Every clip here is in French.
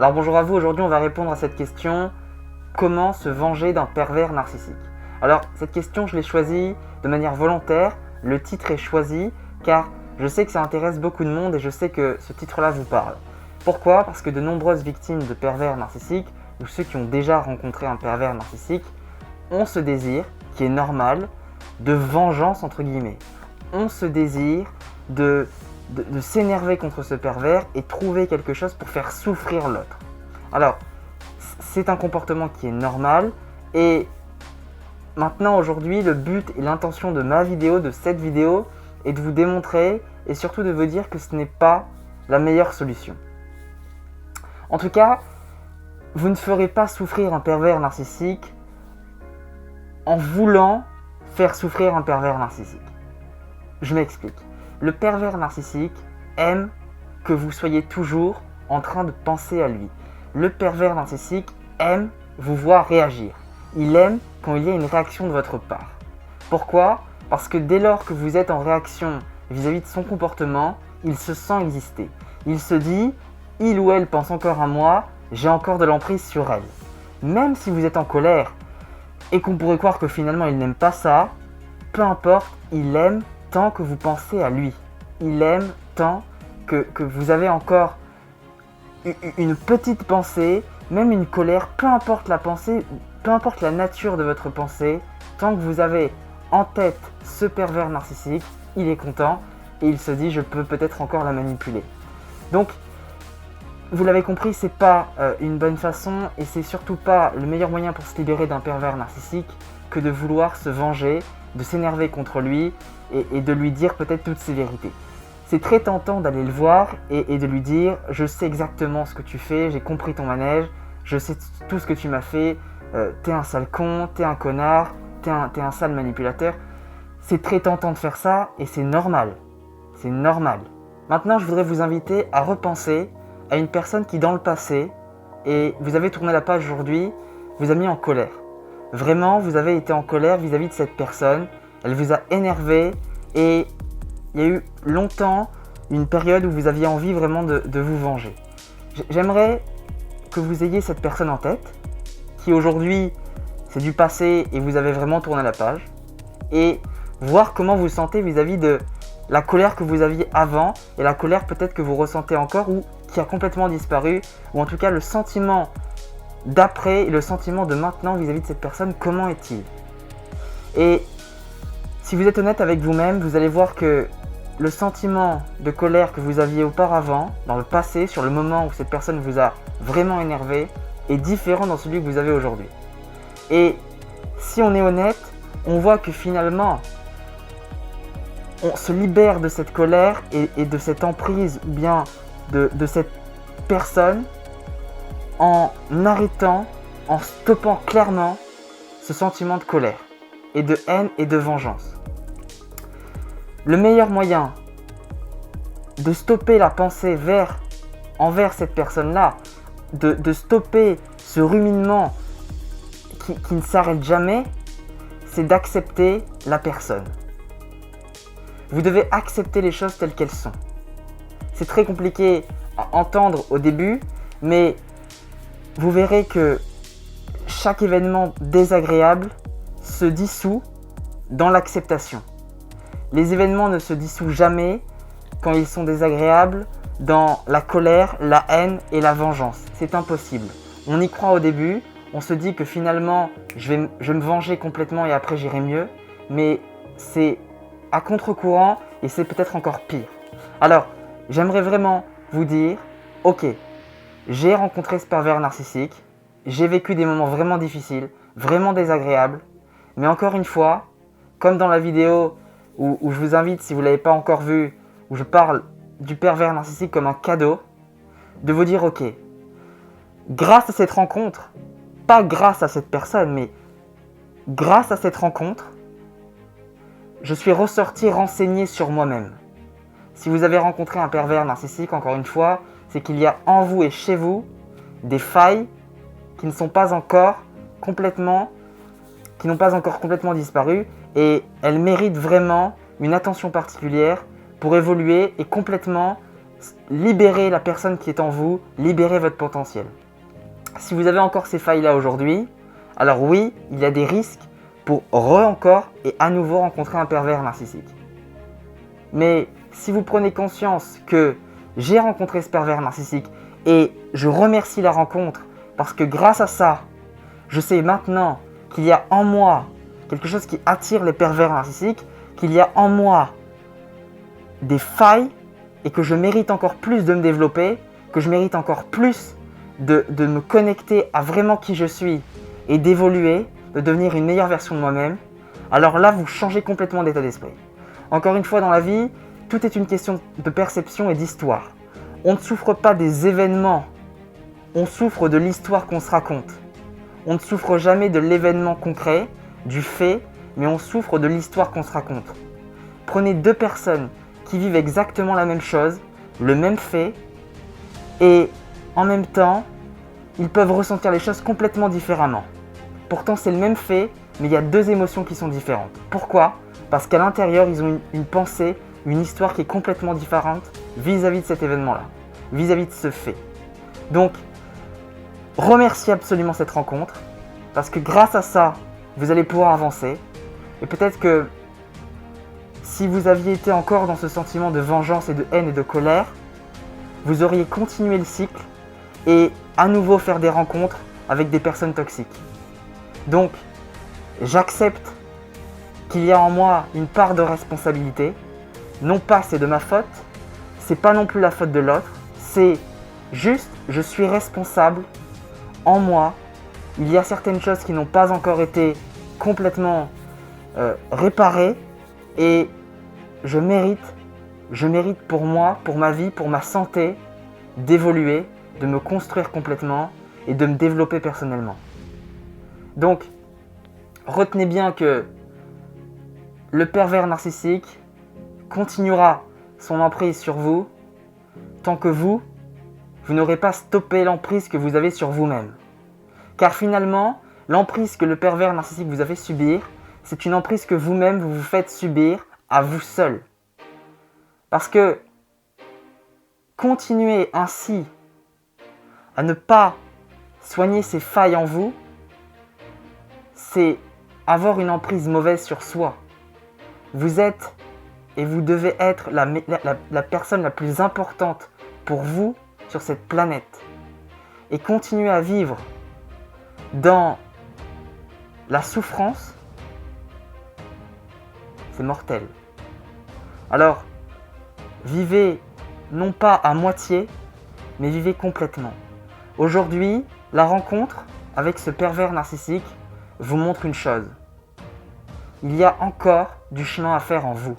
Alors bonjour à vous, aujourd'hui on va répondre à cette question: comment se venger d'un pervers narcissique? Alors cette question je l'ai choisie de manière volontaire, le titre est choisi car je sais que ça intéresse beaucoup de monde et je sais que ce titre-là vous parle. Pourquoi? Parce que de nombreuses victimes de pervers narcissiques ou ceux qui ont déjà rencontré un pervers narcissique ont ce désir, qui est normal, de vengeance entre guillemets. Ont ce désir de s'énerver contre ce pervers et trouver quelque chose pour faire souffrir l'autre. Alors, c'est un comportement qui est normal et maintenant aujourd'hui le but et l'intention de ma vidéo, de cette vidéo, est de vous démontrer et surtout de vous dire que ce n'est pas la meilleure solution. En tout cas, vous ne ferez pas souffrir un pervers narcissique en voulant faire souffrir un pervers narcissique. Je m'explique. Le pervers narcissique aime que vous soyez toujours en train de penser à lui. Le pervers narcissique aime vous voir réagir. Il aime quand il y a une réaction de votre part. Pourquoi? Parce que dès lors que vous êtes en réaction vis-à-vis de son comportement, il se sent exister. Il se dit, il ou elle pense encore à moi, j'ai encore de l'emprise sur elle. Même si vous êtes en colère et qu'on pourrait croire que finalement il n'aime pas ça, peu importe, il aime tant que vous pensez à lui. Il aime tant que vous avez encore une petite pensée, même une colère, peu importe la pensée, peu importe la nature de votre pensée, tant que vous avez en tête ce pervers narcissique, il est content et il se dit je peux peut-être encore la manipuler. Donc, vous l'avez compris, c'est pas une bonne façon et c'est surtout pas le meilleur moyen pour se libérer d'un pervers narcissique que de vouloir se venger, de s'énerver contre lui et de lui dire peut-être toutes ses vérités. C'est très tentant d'aller le voir et de lui dire « Je sais exactement ce que tu fais, j'ai compris ton manège, je sais tout ce que tu m'as fait, t'es un sale con, t'es un connard, t'es un sale manipulateur. » C'est très tentant de faire ça et c'est normal. C'est normal. Maintenant, je voudrais vous inviter à repenser à une personne qui, dans le passé, et vous avez tourné la page aujourd'hui, vous a mis en colère. Vraiment, vous avez été en colère vis-à-vis de cette personne, elle vous a énervé et il y a eu longtemps une période où vous aviez envie vraiment de vous venger. J'aimerais que vous ayez cette personne en tête, qui aujourd'hui c'est du passé et vous avez vraiment tourné la page, et voir comment vous vous sentez vis-à-vis de la colère que vous aviez avant et la colère peut-être que vous ressentez encore ou qui a complètement disparu, ou en tout cas le sentiment d'après et le sentiment de maintenant vis-à-vis de cette personne, comment est-il? Et si vous êtes honnête avec vous-même, vous allez voir que le sentiment de colère que vous aviez auparavant, dans le passé, sur le moment où cette personne vous a vraiment énervé, est différent dans celui que vous avez aujourd'hui. Et si on est honnête, on voit que finalement, on se libère de cette colère et de cette emprise ou bien de cette personne en arrêtant, en stoppant clairement ce sentiment de colère et de haine et de vengeance. Le meilleur moyen de stopper la pensée envers cette personne-là, de stopper ce ruminement qui ne s'arrête jamais, c'est d'accepter la personne. Vous devez accepter les choses telles qu'elles sont. C'est très compliqué à entendre au début, mais vous verrez que chaque événement désagréable se dissout dans l'acceptation. Les événements ne se dissouent jamais quand ils sont désagréables dans la colère, la haine et la vengeance. C'est impossible. On y croit au début, on se dit que finalement je vais me venger complètement et après j'irai mieux, mais c'est à contre-courant et c'est peut-être encore pire. Alors, j'aimerais vraiment vous dire, ok, j'ai rencontré ce pervers narcissique, j'ai vécu des moments vraiment difficiles, vraiment désagréables, mais encore une fois, comme dans la vidéo où je vous invite, si vous ne l'avez pas encore vue, où je parle du pervers narcissique comme un cadeau, de vous dire ok, grâce à cette rencontre, pas grâce à cette personne, mais grâce à cette rencontre, je suis ressorti renseigné sur moi-même. Si vous avez rencontré un pervers narcissique, encore une fois, c'est qu'il y a en vous et chez vous des failles qui n'ont pas encore complètement disparu et elles méritent vraiment une attention particulière pour évoluer et complètement libérez la personne qui est en vous, libérez votre potentiel. Si vous avez encore ces failles-là aujourd'hui, alors oui, il y a des risques pour encore et à nouveau rencontrer un pervers narcissique. Mais si vous prenez conscience que j'ai rencontré ce pervers narcissique et je remercie la rencontre parce que grâce à ça, je sais maintenant qu'il y a en moi quelque chose qui attire les pervers narcissiques, qu'il y a en moi des failles et que je mérite encore plus de me développer, que je mérite encore plus de me connecter à vraiment qui je suis et d'évoluer, de devenir une meilleure version de moi-même, alors là, vous changez complètement d'état d'esprit. Encore une fois, dans la vie, tout est une question de perception et d'histoire. On ne souffre pas des événements, on souffre de l'histoire qu'on se raconte. On ne souffre jamais de l'événement concret, du fait, mais on souffre de l'histoire qu'on se raconte. Prenez deux personnes qui vivent exactement la même chose, le même fait, et en même temps, ils peuvent ressentir les choses complètement différemment. Pourtant, c'est le même fait, mais il y a deux émotions qui sont différentes. Pourquoi ? Parce qu'à l'intérieur, ils ont une pensée, une histoire qui est complètement différente vis-à-vis de cet événement-là, vis-à-vis de ce fait. Donc, remerciez absolument cette rencontre, parce que grâce à ça, vous allez pouvoir avancer. Et peut-être que si vous aviez été encore dans ce sentiment de vengeance et de haine et de colère, vous auriez continué le cycle et à nouveau faire des rencontres avec des personnes toxiques. Donc, j'accepte qu'il y a en moi une part de responsabilité. Non pas c'est de ma faute, c'est pas non plus la faute de l'autre, c'est juste je suis responsable en moi. Il y a certaines choses qui n'ont pas encore été complètement réparées et je mérite pour moi, pour ma vie, pour ma santé, d'évoluer, de me construire complètement et de me développer personnellement. Donc, retenez bien que le pervers narcissique continuera son emprise sur vous tant que vous n'aurez pas stoppé l'emprise que vous avez sur vous-même. Car finalement, l'emprise que le pervers narcissique vous a fait subir, c'est une emprise que vous-même vous vous faites subir à vous seul. Parce que continuer ainsi à ne pas soigner ces failles en vous, c'est avoir une emprise mauvaise sur soi. Vous êtes et vous devez être la personne la plus importante pour vous sur cette planète. Et continuer à vivre dans la souffrance, c'est mortel. Alors, vivez non pas à moitié, mais vivez complètement. Aujourd'hui, la rencontre avec ce pervers narcissique vous montre une chose. Il y a encore du chemin à faire en vous.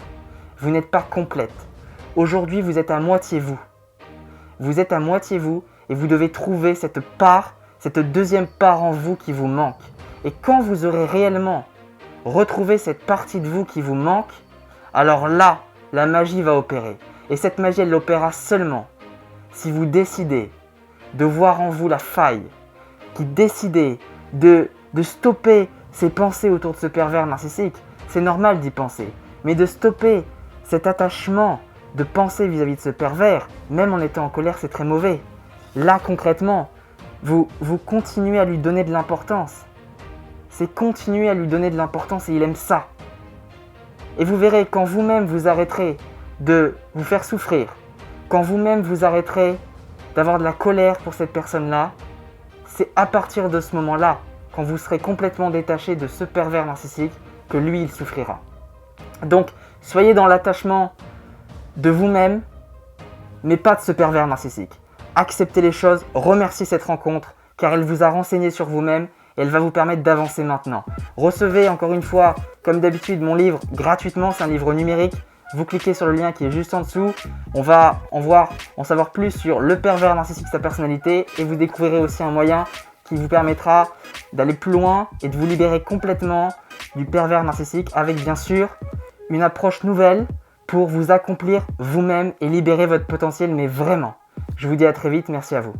Vous n'êtes pas complète. Aujourd'hui, vous êtes à moitié vous. Vous êtes à moitié vous et vous devez trouver cette part, cette deuxième part en vous qui vous manque. Et quand vous aurez réellement retrouvé cette partie de vous qui vous manque, alors là, la magie va opérer. Et cette magie, elle opérera seulement si vous décidez de voir en vous la faille, qui décidez de stopper ces pensées autour de ce pervers narcissique. C'est normal d'y penser, mais de stopper cet attachement de pensée vis-à-vis de ce pervers, même en étant en colère, c'est très mauvais. Là, concrètement, vous continuez à lui donner de l'importance. C'est continuer à lui donner de l'importance et il aime ça. Et vous verrez, quand vous-même vous arrêterez de vous faire souffrir, quand vous-même vous arrêterez d'avoir de la colère pour cette personne-là, c'est à partir de ce moment-là, quand vous serez complètement détaché de ce pervers narcissique, que lui, il souffrira. Donc, soyez dans l'attachement de vous-même, mais pas de ce pervers narcissique. Acceptez les choses, remerciez cette rencontre, car elle vous a renseigné sur vous-même et elle va vous permettre d'avancer maintenant. Recevez encore une fois, comme d'habitude, mon livre gratuitement, c'est un livre numérique. Vous cliquez sur le lien qui est juste en dessous. On va en savoir plus sur le pervers narcissique, sa personnalité, et vous découvrirez aussi un moyen qui vous permettra d'aller plus loin et de vous libérer complètement du pervers narcissique avec bien sûr une approche nouvelle pour vous accomplir vous-même et libérer votre potentiel, mais vraiment. Je vous dis à très vite, merci à vous.